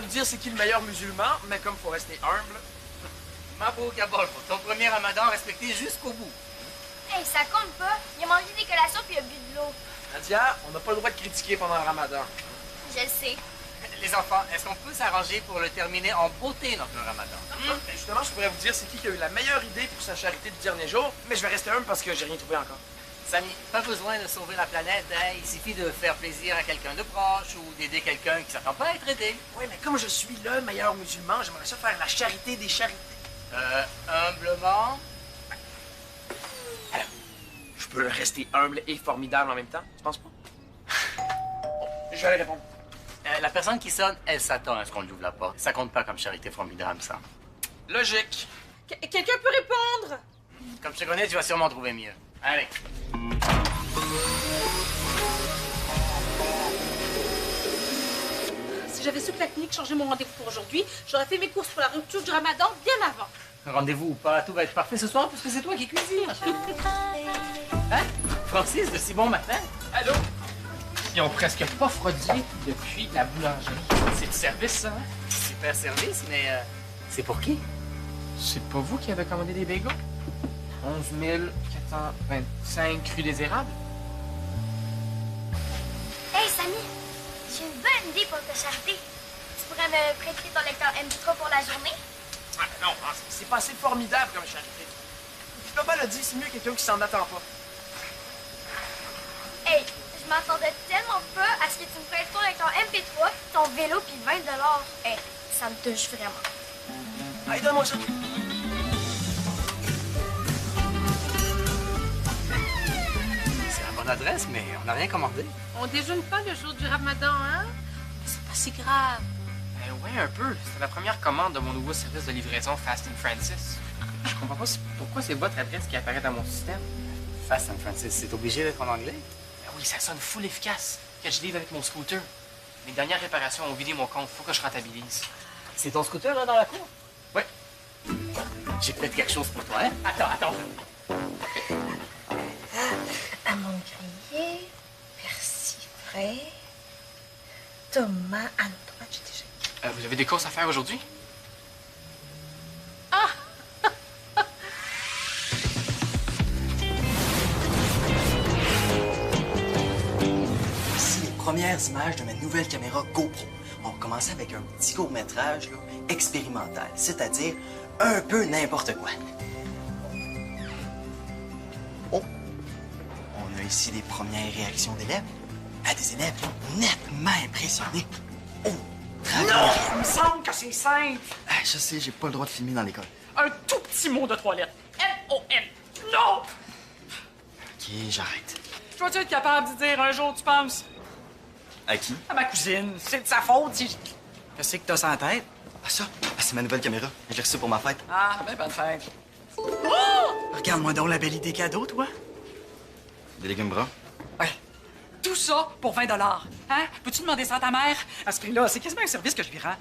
vous dire c'est qui le meilleur musulman, mais comme faut rester humble... Mabrouk Abol, pour ton premier ramadan respecté jusqu'au bout. Hey, ça compte pas. Il a mangé des collations puis il a bu de l'eau. Nadia, on n'a pas le droit de critiquer pendant le ramadan. Je le sais. Les enfants, est-ce qu'on peut s'arranger pour le terminer en beauté, notre ramadan? Ben justement, je pourrais vous dire c'est qui a eu la meilleure idée pour sa charité du dernier jour, mais je vais rester humble parce que j'ai rien trouvé encore. Samy, pas besoin de sauver la planète, hein? Il suffit de faire plaisir à quelqu'un de proche ou d'aider quelqu'un qui s'attend pas à être aidé. Oui, mais comme je suis le meilleur musulman, j'aimerais ça faire la charité des charités. Humblement? Alors, je peux rester humble et formidable en même temps, tu penses pas? Bon, je vais aller répondre. La personne qui sonne, elle s'attend à ce qu'on lui ouvre la porte. Ça compte pas comme charité formidable, ça. Logique. Quelqu'un peut répondre? Comme je te connais, tu vas sûrement trouver mieux. Allez. Si j'avais su que la clinique changeait mon rendez-vous pour aujourd'hui, j'aurais fait mes courses pour la rupture du ramadan bien avant. Rendez-vous ou pas, tout va être parfait ce soir puisque c'est toi qui cuisines. Hein? Francis, de si bon matin? Allô? Ils ont presque pas refroidi depuis la boulangerie. C'est du service, ça, hein? Super service, mais c'est pour qui? C'est pas vous qui avez commandé des bagels? 11 425 rue des Érables? Hey, Samy, j'ai une bonne idée pour ta charité. Tu pourrais me prêter ton lecteur MP3 pour la journée? Ah, non, c'est pas assez formidable comme charité. Papa l'a dit, c'est mieux quelqu'un qui s'en attend pas. Hey, je m'attendais tellement pas à ce que tu me prêtes ton lecteur MP3, ton vélo puis 20 $. Hey, ça me touche vraiment. Allez, donne-moi ça. C'est la bonne adresse, mais on n'a rien commandé. On déjeune pas le jour du ramadan, hein? C'est pas si grave. Ouais, un peu. C'est la première commande de mon nouveau service de livraison Fast and Francis. Je comprends pas pourquoi c'est votre adresse qui apparaît dans mon système. Fast and Francis, c'est obligé d'être en anglais? Ben oui, ça sonne full efficace. Que je livre avec mon scooter. Mes dernières réparations ont vidé mon compte. Faut que je rentabilise. C'est ton scooter, là, dans la cour? Ouais. J'ai peut-être quelque chose pour toi, hein? Attends. Amande grillée, persil frais, tomates à droite, j'ai déjà... Vous avez des courses à faire aujourd'hui? Voici les premières images de ma nouvelle caméra GoPro. On va commencer avec un petit court-métrage là, expérimental, c'est-à-dire un peu n'importe quoi. Oh! On a ici les premières réactions d'élèves. Des élèves nettement impressionnés. Oh! Non! Il me semble que c'est simple. Je sais, j'ai pas le droit de filmer dans l'école. Un tout petit mot de 3 lettres. M-O-N. Non! OK, j'arrête. Je dois être capable de dire un jour, tu penses? À qui? À ma cousine. C'est de sa faute si... Qu'est-ce que t'as ça en tête? Ça? C'est ma nouvelle caméra. Je l'ai reçue pour ma fête. Ah, ben bonne fête. Regarde-moi donc la belle idée cadeau, toi. Des légumes bruns? Ouais. Tout ça pour 20 $. Hein? Peux-tu demander ça à ta mère? À ce prix-là, c'est quasiment un service que je lui rends.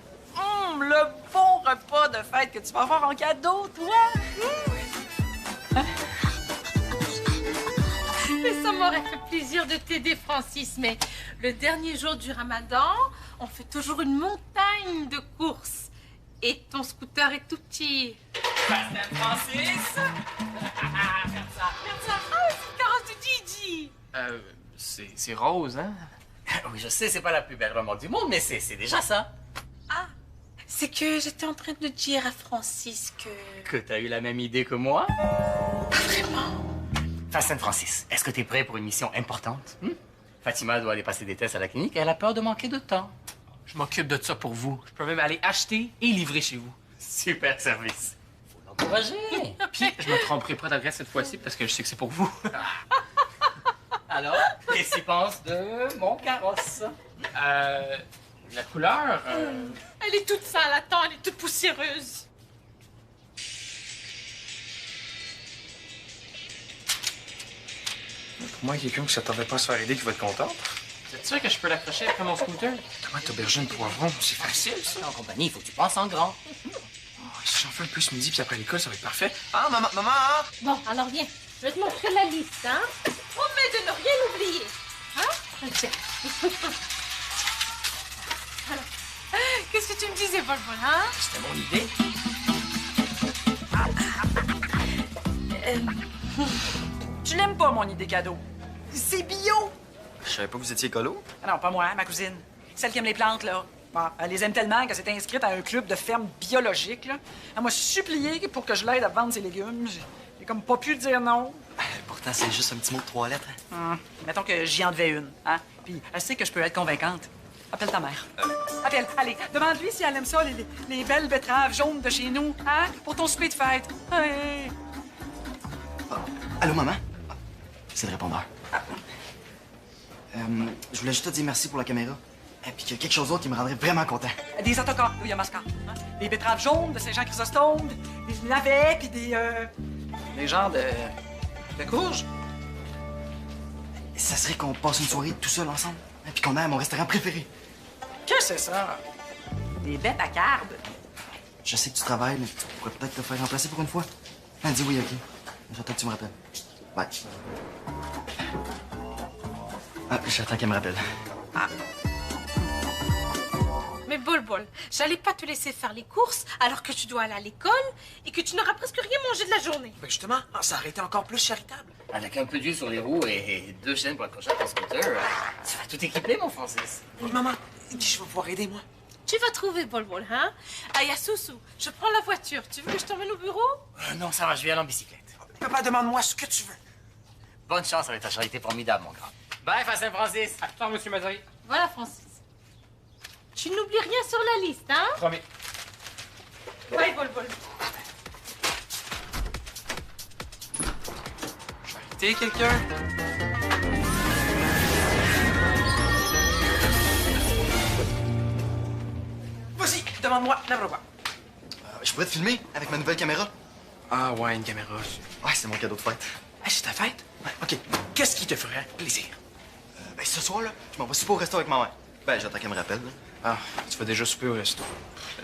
Le bon repas de fête que tu vas avoir en cadeau, toi! Mais ça m'aurait fait plaisir de t'aider, Francis, mais le dernier jour du ramadan, on fait toujours une montagne de courses. Et ton scooter est tout petit. Francis! Regarde ça. Ah, c'est une carotte de Gigi. C'est rose, hein? Oui, je sais, c'est pas la plus belle remarque du monde, mais c'est déjà ça. Ah, c'est que j'étais en train de dire à Francis que... Que t'as eu la même idée que moi? Pas vraiment. Fast and Francis, est-ce que t'es prêt pour une mission importante? Fatima doit aller passer des tests à la clinique et elle a peur de manquer de temps. Je m'occupe de ça pour vous. Je peux même aller acheter et livrer chez vous. Super service. Faut l'encourager. Puis, je me tromperai pas d'adresse cette fois-ci parce que je sais que c'est pour vous. Alors, qu'est-ce que tu penses de mon carrosse? La couleur... Elle est toute sale, attends, elle est toute poussiéreuse. Pour moi, quelqu'un qui s'attendait pas à se faire aider qui va être contente. Vous êtes sûr que je peux l'accrocher après mon scooter? Tomate, aubergine, poivron, c'est facile, ça. En compagnie, il faut que tu penses en grand. Si j'en fais un peu ce midi, puis après l'école, ça va être parfait. Ah, maman, hein? Bon, alors viens, je vais te montrer la liste, hein. Promets de ne rien oublier, hein. Tiens. Alors, qu'est-ce qu'est-ce que tu me disais, Bol-Bol, hein? C'était mon idée. Je l'aime pas, mon idée cadeau. C'est bio! Je savais pas que vous étiez écolo. Ah non, pas moi, ma cousine. Celle qui aime les plantes, là. Bon, elle les aime tellement qu'elle s'est inscrite à un club de ferme biologique, là. Elle m'a supplié pour que je l'aide à vendre ses légumes. J'ai comme pas pu dire non. Pourtant, c'est juste un petit mot de 3 lettres. Mettons que j'y en devais une, hein? Puis elle sait que je peux être convaincante. Appelle ta mère. Appelle, allez, demande-lui si elle aime ça, les belles betteraves jaunes de chez nous, hein? Pour ton souper de fête. Hey. Allô, maman? C'est le répondeur. Je voulais juste te dire merci pour la caméra. Et puis qu'il y a quelque chose d'autre qui me rendrait vraiment content. Des autocars, oui, il y a mascar. Hein? Des betteraves jaunes de Saint-Jean-Chrysostome, des navets, puis des genres de courges. Ça serait qu'on passe une soirée tout seul ensemble. Et puis qu'on aille à mon restaurant préféré. Qu'est-ce que c'est ça? Des bêtes à carbe. Je sais que tu travailles, mais tu pourrais peut-être te faire remplacer pour une fois. Dis oui, OK. J'attends que tu me rappelles. Bye. J'attends qu'elle me rappelle. Mais Bol-Bol, j'allais pas te laisser faire les courses alors que tu dois aller à l'école et que tu n'auras presque rien mangé de la journée. Ben justement, ça aurait été encore plus charitable. Avec un peu d'huile sur les roues et 2 chaînes pour accrocher à ton scooter, tu vas tout équiper, mon Francis. Oui, maman, dis, je vais pouvoir aider, moi. Tu vas trouver Bol-Bol, hein? Ah, y'a Soussou, je prends la voiture. Tu veux que je t'emmène au bureau? Non, ça va, je vais aller en bicyclette. Papa, demande-moi ce que tu veux. Bonne chance avec ta charité formidable, mon grand. Bye, Saint-Francis. À tout à l'heure, monsieur Mazaï. Voilà, Francis. Tu n'oublies rien sur la liste, hein? Promis. Bye, Bol-Bol. Charité, quelqu'un? Vas-y, demande-moi n'importe quoi. Je pourrais te filmer avec ma nouvelle caméra? Ah ouais, une caméra. Ouais, c'est mon cadeau de fête. Hey, c'est ta fête? Ouais. OK. Qu'est-ce qui te ferait plaisir? Ce soir, là, je m'en vais souper au resto avec ma mère. J'attends qu'elle me rappelle, là. Ah, tu vas déjà souper au resto.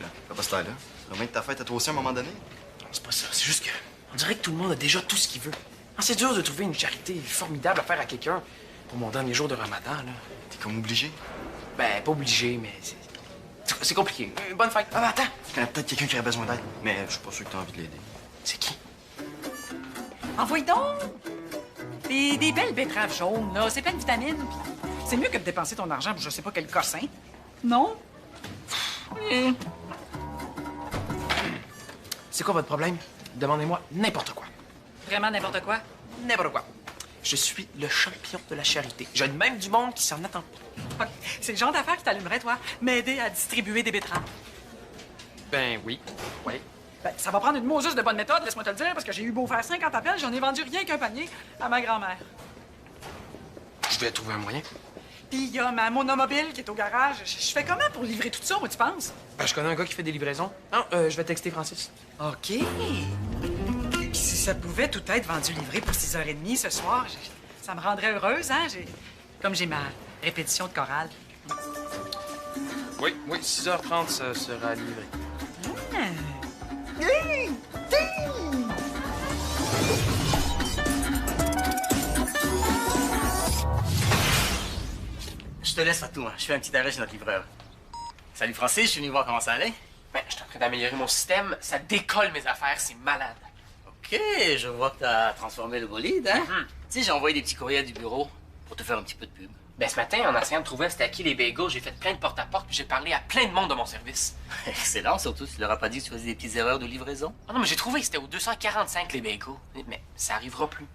Là, fais pas ce temps-là. C'est vraiment que ta fête à toi aussi à un moment donné. Non, c'est pas ça. C'est juste que on dirait que tout le monde a déjà tout ce qu'il veut. Ah, c'est dur de trouver une charité formidable à faire à quelqu'un pour mon dernier jour de Ramadan, là. T'es comme obligé. Ben, pas obligé, mais c'est compliqué. Bonne fête. Ah, ben, attends. Je connais peut-être quelqu'un qui aurait besoin d'aide, mais je suis pas sûr que t'as envie de l'aider. C'est qui? Envoie donc! Des belles betteraves jaunes, là. C'est plein de vitamines. Puis c'est mieux que de dépenser ton argent pour je sais pas quel cossin. Non? C'est quoi votre problème? Demandez-moi n'importe quoi. Vraiment n'importe quoi? N'importe quoi. Je suis le champion de la charité. J'aide même du monde qui s'en attend pas. Ok. C'est le genre d'affaire qui t'allumerait, toi? M'aider à distribuer des betteraves. Ben oui. Oui. Ben, ça va prendre une Moses de bonne méthode, laisse-moi te le dire, parce que j'ai eu beau faire 50 appels, j'en ai vendu rien qu'un panier à ma grand-mère. Je vais trouver un moyen. Puis il y a ma monomobile qui est au garage. Je fais comment pour livrer tout ça, moi, tu penses? Ben, je connais un gars qui fait des livraisons. Non, je vais texter Francis. OK. Puis si ça pouvait tout être vendu livré pour 6h30 ce soir, ça me rendrait heureuse, hein? Comme j'ai ma répétition de chorale. Oui, 6h30, ça sera livré. Je te laisse, Fatou. Je fais un petit arrêt chez notre livreur. Salut, Francis. Je suis venu voir comment ça allait. Ben, je suis en train d'améliorer mon système. Ça décolle mes affaires, c'est malade. OK, je vois que t'as transformé le bolide, hein? Tu sais, j'ai envoyé des petits courriels du bureau pour te faire un petit peu de pub. Ben, ce matin, en essayant de trouver c'était à qui les bagels, j'ai fait plein de porte-à-porte puis j'ai parlé à plein de monde de mon service. Excellent, surtout si tu leur as pas dit que tu faisais des petites erreurs de livraison. Ah non, mais j'ai trouvé, c'était au 245 les bagels. Mais ça arrivera plus.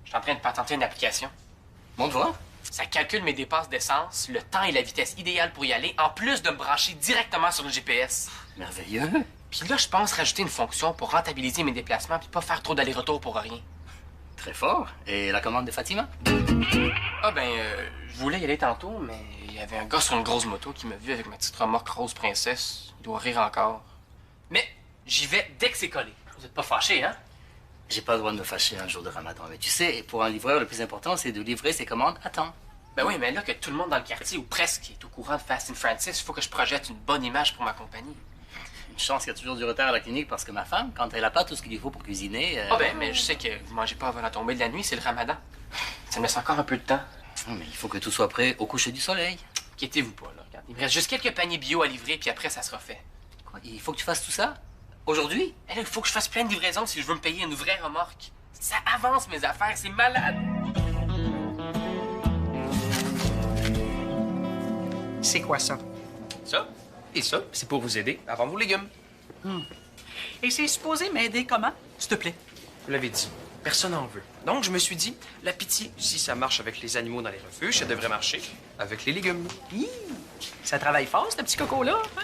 Je suis en train de patenter une application. Montre voir. Ça calcule mes dépenses d'essence, le temps et la vitesse idéale pour y aller, en plus de me brancher directement sur le GPS. Merveilleux. Puis là, je pense rajouter une fonction pour rentabiliser mes déplacements puis pas faire trop d'aller-retour pour rien. Très fort. Et la commande de Fatima? Ah ben, je voulais y aller tantôt, mais il y avait un gars sur une grosse moto qui m'a vu avec ma petite remorque rose princesse. Il doit rire encore. Mais j'y vais dès que c'est collé. Vous êtes pas fâchés, hein? J'ai pas le droit de me fâcher un jour de Ramadan, mais tu sais, pour un livreur, le plus important, c'est de livrer ses commandes à temps. Ben oui, mais là que tout le monde dans le quartier, ou presque, est au courant de Fast and Francis, il faut que je projette une bonne image pour ma compagnie. Une chance qu'il y a toujours du retard à la clinique parce que ma femme, quand elle a pas tout ce qu'il lui faut pour cuisiner... Ah ben, mais je sais que vous mangez pas avant la tombée de la nuit, c'est le Ramadan. Ça me laisse encore un peu de temps. Mais il faut que tout soit prêt au coucher du soleil. Inquiétez-vous pas, là. Regarde, il me reste juste quelques paniers bio à livrer, puis après, ça sera fait. Quoi, il faut que tu fasses tout ça? Aujourd'hui? Et là, il faut que je fasse plein de livraisons si je veux me payer une vraie remorque. Ça avance mes affaires, c'est malade. C'est quoi ça? Ça et ça, c'est pour vous aider à vendre vos légumes. Et c'est supposé m'aider comment, s'il te plaît? Vous l'avez dit, personne n'en veut. Donc, je me suis dit, la pitié, si ça marche avec les animaux dans les refuges, ça devrait marcher avec les légumes. Hi! Ça travaille fort, ce petit coco-là. Hein?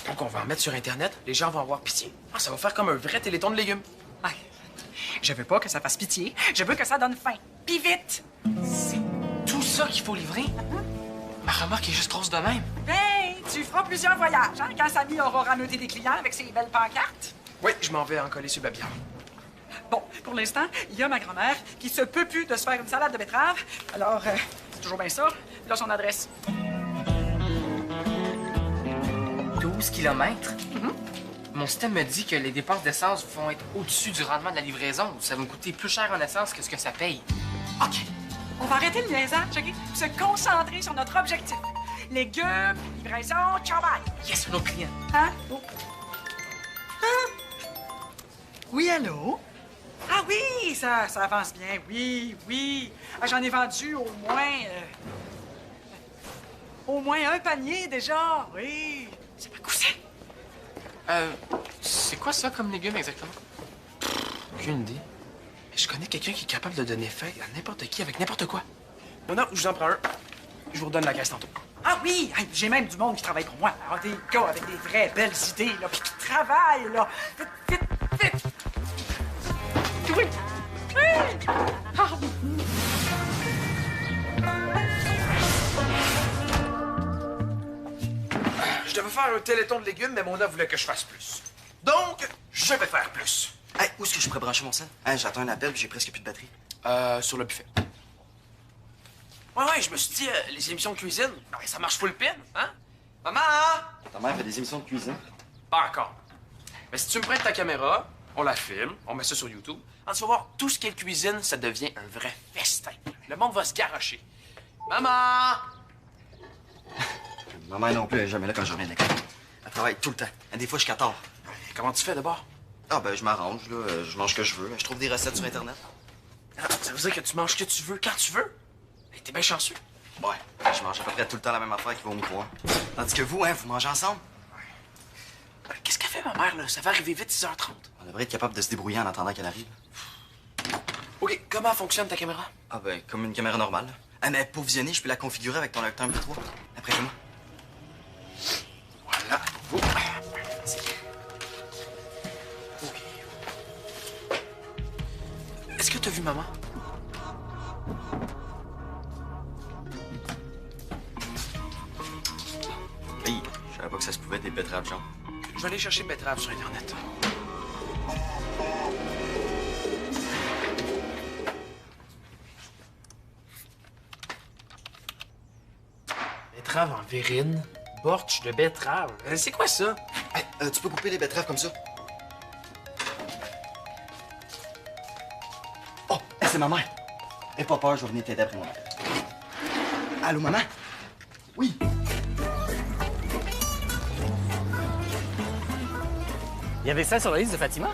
Donc, on va en mettre sur Internet, les gens vont avoir pitié. Ah, ça va faire comme un vrai téléthon de légumes. Ah, je veux pas que ça fasse pitié. Je veux que ça donne faim. Puis vite! C'est tout ça qu'il faut livrer? Ma remorque est juste grosse de même. Ben, tu feras plusieurs voyages, hein, quand Samy aura rameuté des clients avec ses belles pancartes. Oui, je m'en vais en coller sur Babillard. Bon, pour l'instant, il y a ma grand-mère qui se peut plus de se faire une salade de betterave. Alors, c'est toujours bien ça. Là, son adresse. 12 kilomètres? Mon système me dit que les dépenses d'essence vont être au-dessus du rendement de la livraison. Ça va me coûter plus cher en essence que ce que ça paye. OK. On va arrêter le niaisage, OK? Puis se concentrer sur notre objectif. Légumes, livraison, travail. Yes, un autre client. Hein? Oh. Hein? Oui, allô? Ah oui, ça avance bien. Oui, oui. Ah, j'en ai vendu au moins un panier déjà. Oui. C'est pas cousin. C'est quoi ça comme légumes exactement? Aucune idée. Mais je connais quelqu'un qui est capable de donner faim à n'importe qui avec n'importe quoi. Non, je vous en prends un. Je vous redonne la caisse tantôt. Ah oui, hey, j'ai même du monde qui travaille pour moi. Alors, des gars avec des vraies belles idées, là, puis qui travaillent, là. Vite, vite, vite. Oui. Oui. Ah. Je devais faire un téléthon de légumes, mais Mona voulait que je fasse plus. Donc, je vais faire plus. Hey, où est-ce que je pourrais brancher mon sel? Hey, j'attends un appel puis j'ai presque plus de batterie. Sur le buffet. Ouais, je me suis dit, les émissions de cuisine, ça marche full pin, hein? Maman! Ta mère fait des émissions de cuisine. Pas encore. Mais si tu me prêtes ta caméra, on la filme, on met ça sur YouTube. Quand tu vas voir tout ce qui est cuisine, ça devient un vrai festin. Le monde va se garrocher. Maman! Ma mère non plus, elle est jamais là quand je reviens de l'école. Elle travaille tout le temps. Et des fois, je suis 14. Comment tu fais d'abord? Ah, ben, je m'arrange, là. Je mange ce que je veux. Je trouve des recettes sur Internet. Ah, ça veut dire que tu manges ce que tu veux quand tu veux? Hey, t'es bien chanceux. Ouais, je mange à peu près tout le temps la même affaire qui va au micro-ondes. Tandis que vous, hein, vous mangez ensemble. Qu'est-ce qu'elle fait, ma mère, là? Ça va arriver vite 10h30. On devrait être capable de se débrouiller en attendant qu'elle arrive. OK, comment fonctionne ta caméra? Ah, ben, comme une caméra normale. Ah, mais pour visionner, je peux la configurer avec ton lecteur MP3. Après moi. Voilà. Oh. Merci. OK. Est-ce que t'as vu maman? Hey, je savais pas que ça se pouvait être des betteraves jaunes. Je vais aller chercher betterave sur Internet. Betterave en verrine, bortsch de betterave. C'est quoi ça? Hey, tu peux couper les betteraves comme ça? Oh, hey, c'est ma mère. Aie pas peur, je vais venir t'aider après moi. Allô, maman? Oui. Il y avait ça sur la liste de Fatima?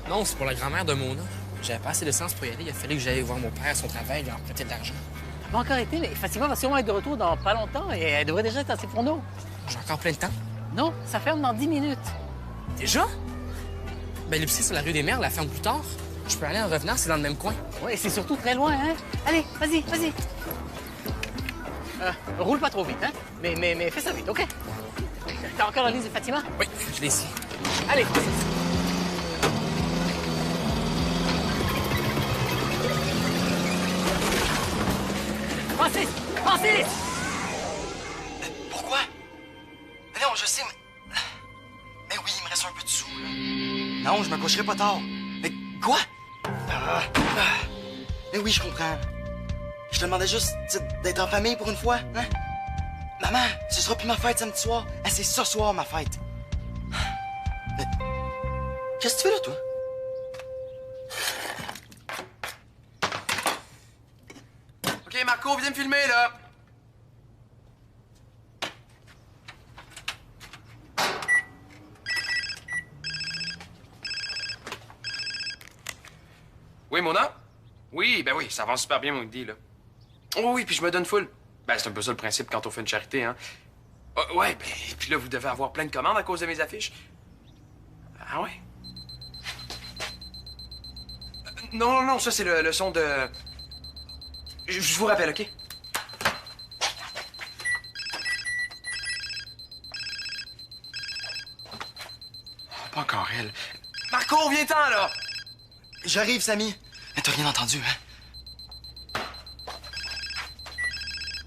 Non, c'est pour la grand-mère de Mona. J'avais pas assez d'essence pour y aller. Il a fallu que j'aille voir mon père à son travail, lui en prêter de l'argent. Elle n'a pas encore été, mais Fatima va sûrement être de retour dans pas longtemps et elle devrait déjà être à ses fourneaux. J'ai encore plein de temps. Non, ça ferme dans 10 minutes. Déjà? Ben, l'épicerie sur la rue des Mères la ferme plus tard. Je peux aller en revenant, c'est dans le même coin. Oui, c'est surtout très loin, hein? Allez, vas-y. Roule pas trop vite, hein? Mais fais ça vite, OK? T'as encore la liste de Fatima? Oui, je l'ai ici. Allez, Francis! Pourquoi? Mais non, je sais, mais... Mais oui, il me reste un peu de sous, là. Non, je me coucherai pas tard. Mais quoi? Mais oui, je comprends. Je te demandais juste d'être en famille pour une fois, hein? Maman, ce sera plus ma fête samedi soir. Ah, c'est ce soir, ma fête. Mais... Qu'est-ce que tu fais là, toi? OK, Marco, viens me filmer, là. Oui, Mona? Oui, ben oui, ça avance super bien, mon idée, là. Oh oui, puis je me donne full. Ben, c'est un peu ça le principe quand on fait une charité, hein. Ouais, ben, puis là, vous devez avoir plein de commandes à cause de mes affiches. Ah ouais? Non, ça, c'est le son de... Je vous rappelle, OK? Pas encore elle. Marco, viens-t'en, là! J'arrive, Samy. Mais t'as rien entendu, hein?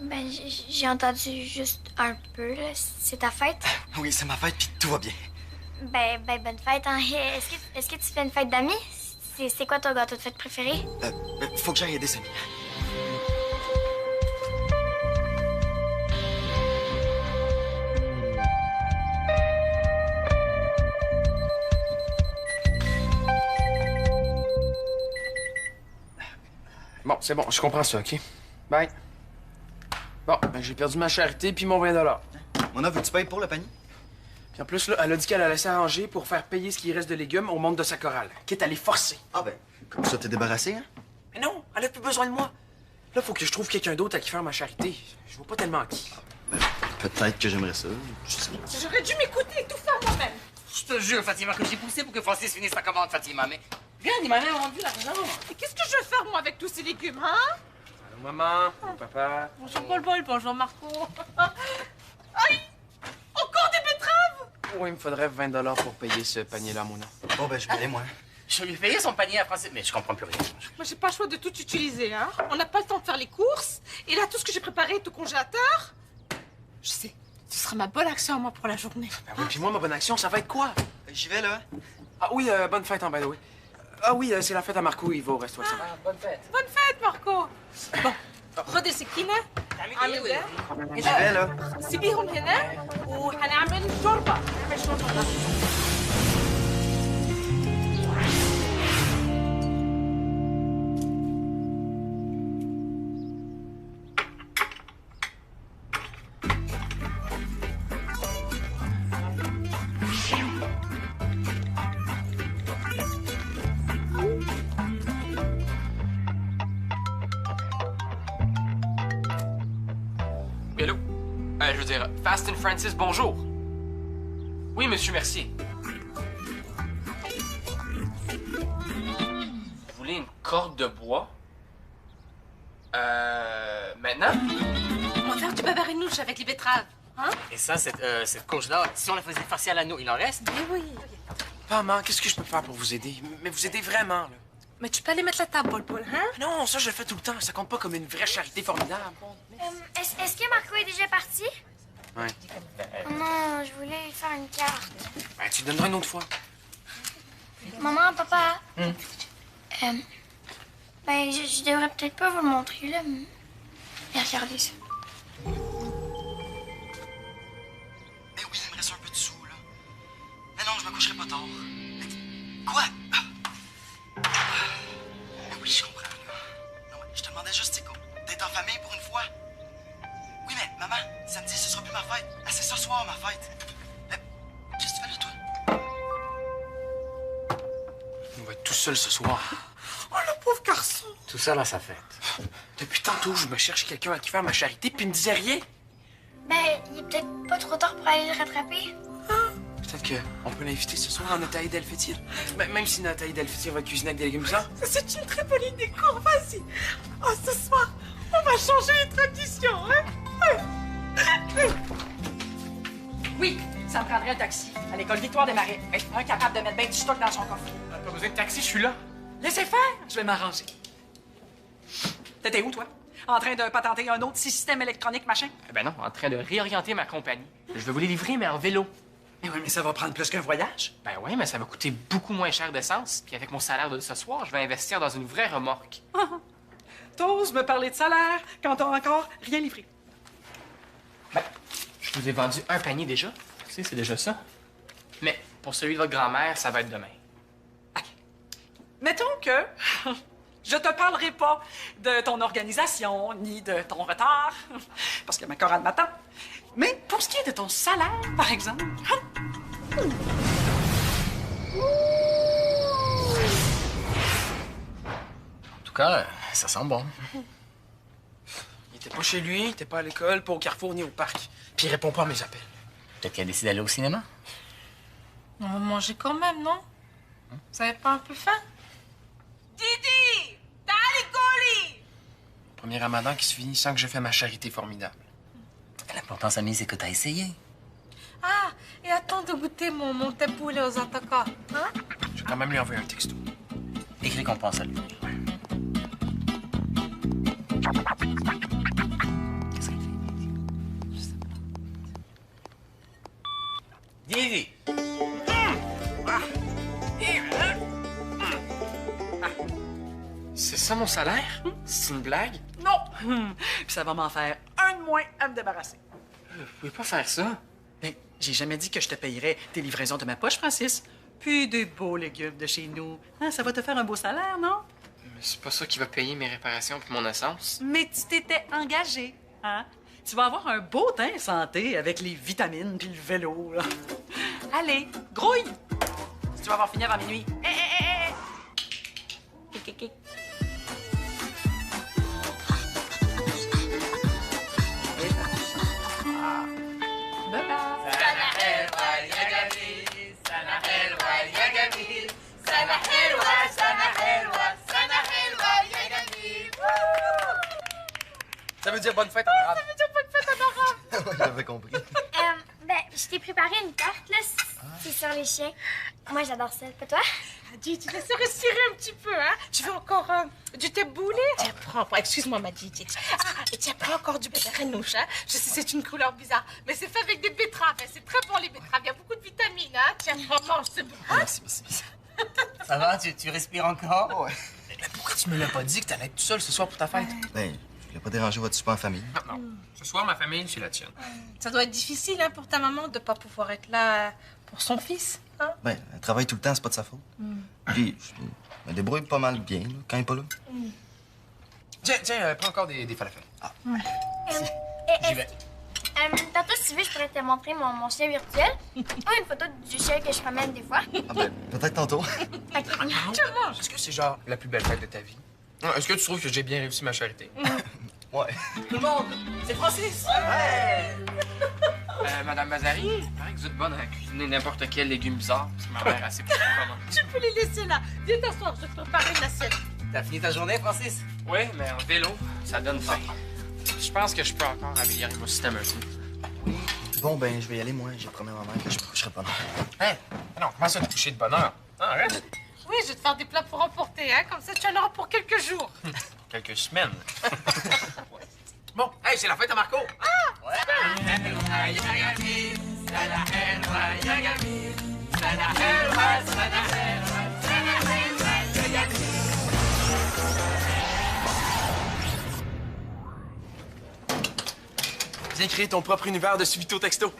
Ben, j'ai entendu juste un peu, là. C'est ta fête? Oui, c'est ma fête, puis tout va bien. Ben, bonne fête, hein. Est-ce que tu fais une fête d'amis? C'est quoi ton gâteau de fête préféré? Faut que j'aille aider Samy. Bon, c'est bon, je comprends ça, OK? Bye. Bon, ben j'ai perdu ma charité puis mon 20 $. Mona, veux-tu payer pour le panier? Puis en plus, là, elle a dit qu'elle allait s'arranger pour faire payer ce qui reste de légumes au monde de sa chorale, quitte à les forcer. Ah ben, comme ça, t'es débarrassé, hein? Mais non, elle a plus besoin de moi. Là, faut que je trouve quelqu'un d'autre à qui faire ma charité. Je vois pas tellement qui. Ben, peut-être que j'aimerais ça. Je sais pas. J'aurais dû m'écouter et tout faire moi-même. Je te jure, Fatima, que j'ai poussé pour que Francis finisse sa commande, Fatima, mais... Regarde, il m'a même rendu l'argent. Et qu'est-ce que je vais faire, moi, avec tous ces légumes, hein? Allô, maman, papa. Bonjour, Paul, bonjour, Marco. Aïe! Encore des betteraves! Oui, il me faudrait 20 $ pour payer ce panier-là, Mona. Bon, ben, je vais aller, moi. Je lui ai payé son panier à Francis, mais je comprends plus rien. Moi, j'ai pas le choix de tout utiliser, hein? On n'a pas le temps de faire les courses. Et là, tout ce que j'ai préparé est au congélateur. Je sais, ce sera ma bonne action à moi pour la journée. Ben oui, puis moi, ma bonne action, ça va être quoi? J'y vais, là. Ah oui, bonne fête, en by the way. Ah oui, c'est la fête à Marco, il va au resto. Ah, bonne fête. Bonne fête, Marco. Bon, خد السكينة عامل ده J'y vais, là. سيبيهم هنا وهنعمل شوربة نعمل شوربة. Hello? Je veux dire, Fast and Francis, bonjour. Oui, monsieur Mercier. Vous voulez une corde de bois? Maintenant? On va faire du babarinouche avec les betteraves, hein? Et ça, cette courge-là, si on la faisait farcer à l'anneau, il en reste? Eh oui. Maman, qu'est-ce que je peux faire pour vous aider? Mais vous aider vraiment, là. Mais tu peux aller mettre la table, Paul, hein? Non, ça, je le fais tout le temps. Ça compte pas comme une vraie charité formidable. Est-ce que Marco est déjà parti? Ouais. Oh non, je voulais lui faire une carte. Ben, tu le donneras une autre fois. Maman, papa. Ben, je devrais peut-être pas vous le montrer, là. Mais regardez ça. Mais oui, il me reste un peu de sous, là. Mais non, je me coucherai pas tard. Mais quoi? Mais oui, je comprends, là. Non, mais je te demandais juste, c'est quoi? D'être en famille pour une fois? Oui, mais maman, samedi, ce sera plus ma fête. Ah, c'est ce soir, ma fête. Qu'est-ce que tu fais là, toi? On va être tout seul ce soir. Oh, le pauvre garçon. Tout ça, là, ça fait. Depuis tantôt, je me cherche quelqu'un à qui faire ma charité, puis il me disait rien. Ben, il est peut-être pas trop tard pour aller le rattraper. Peut-être qu'on peut l'inviter ce soir à notre Aïd El-Fitr. Même si notre Aïd El-Fitr va cuisiner avec des légumes blancs. C'est une très bonne idée, cours, vas-y. Oh, ce soir, on va changer les traditions, hein? Oui, ça me prendrait un taxi à l'école Victoire des Marais. Un capable de mettre bien du stock dans son coffre. Pas besoin de taxi, je suis là. Laissez faire, je vais m'arranger. T'étais où, toi? En train de patenter un autre système électronique, machin? Eh ben non, en train de réorienter ma compagnie. Je vais vous les livrer, mais en vélo. Mais oui, mais ça va prendre plus qu'un voyage. Ben oui, mais ça va coûter beaucoup moins cher d'essence. Puis avec mon salaire de ce soir, je vais investir dans une vraie remorque. T'oses me parler de salaire quand t'as encore rien livré. Ben, je vous ai vendu un panier déjà. Tu sais, c'est déjà ça. Mais pour celui de votre grand-mère, ça va être demain. OK. Mettons que je te parlerai pas de ton organisation ni de ton retard, parce que ma chorale m'attend. Mais pour ce qui est de ton salaire, par exemple... cas, ça sent bon. Il était pas chez lui, il était pas à l'école, pas au Carrefour ni au parc. Puis il répond pas à mes appels. Peut-être qu'elle décide d'aller au cinéma. On va manger quand même, non? Vous avez pas un peu faim? Didi! Dali Goli! Premier ramadan qui se finit sans que je fais ma charité formidable. L'important, Samy, c'est que t'as essayé. Ah, et attends de goûter mon taboulé aux attaquants. Hein? Je vais quand même lui envoyer un texto. Écris qu'on pense à lui. Qu'est-ce qu'il fait? Je sais pas. Didi! C'est ça mon salaire? C'est une blague? Non! Puis ça va m'en faire un de moins à me débarrasser. Vous pouvez pas faire ça. Ben, j'ai jamais dit que je te payerais tes livraisons de ma poche, Francis. Puis des beaux légumes de chez nous. Hein, ça va te faire un beau salaire, non? Mais c'est pas ça qui va payer mes réparations puis mon essence. Mais tu t'étais engagé, hein? Tu vas avoir un beau teint santé avec les vitamines puis le vélo, là. Allez, grouille! Si tu vas avoir fini avant minuit. Hé, hé, hé, hé! Kick, kick, kick. Ça veut dire bonne fête en arabe. Ça veut dire bonne fête en arabe. Ouais, j'avais compris. Ben, je t'ai préparé une carte, là. C'est sur les chiens. Moi, j'adore ça. Pas toi? Didi, laisse respirer un petit peu, hein. Tu veux encore du taboulé? Tiens, prends. Excuse-moi, ma Didi. Ah, et tiens, prends encore du betterache, hein. Je sais, c'est une couleur bizarre, mais c'est fait avec des betteraves. Hein. C'est très bon, les betteraves. Il y a beaucoup de vitamines, hein. Tiens, mange, c'est bon. Merci. Ça va? Tu respires encore? Ouais. Mais pourquoi tu me l'as pas dit que t'allais être tout seul ce soir pour ta fête? Ben, je voulais pas déranger votre super en famille. Non. Ce soir, ma famille, c'est la tienne. Ça doit être difficile, hein, pour ta maman de pas pouvoir être là pour son fils, hein. Ben, elle travaille tout le temps, c'est pas de sa faute. Puis, je me débrouille pas mal bien, là, quand il est pas là. Tiens, prends encore des falafels. J'y vais. Tantôt, si tu veux, je pourrais te montrer mon chien virtuel. Ou une photo du chien que je promène des fois. Ah ben, peut-être tantôt. OK. Est-ce que c'est genre la plus belle fête de ta vie? Est-ce que tu trouves que j'ai bien réussi ma charité? Ouais. Tout le monde, c'est Francis! Madame Bazari, il paraît que vous êtes bonne à cuisiner n'importe quel légume bizarre, parce que ma mère a assez plus comment. Tu peux les laisser là. Viens t'asseoir, je vais te préparer une assiette. T'as fini ta journée, Francis? Oui, mais en vélo, ça donne faim. Je pense que je peux encore améliorer mon système un peu. Bon, ben, je vais y aller, moi. J'ai promis à ma mère que je me coucherai pas. Hein? Non, comment ça te coucher de bonne heure? Non, arrête. Oui, je vais te faire des plats pour emporter, hein. Comme ça, tu en auras pour quelques jours. Quelques semaines. Bon, hey, c'est la fête à Marco! Viens créer ton propre univers de subito texto.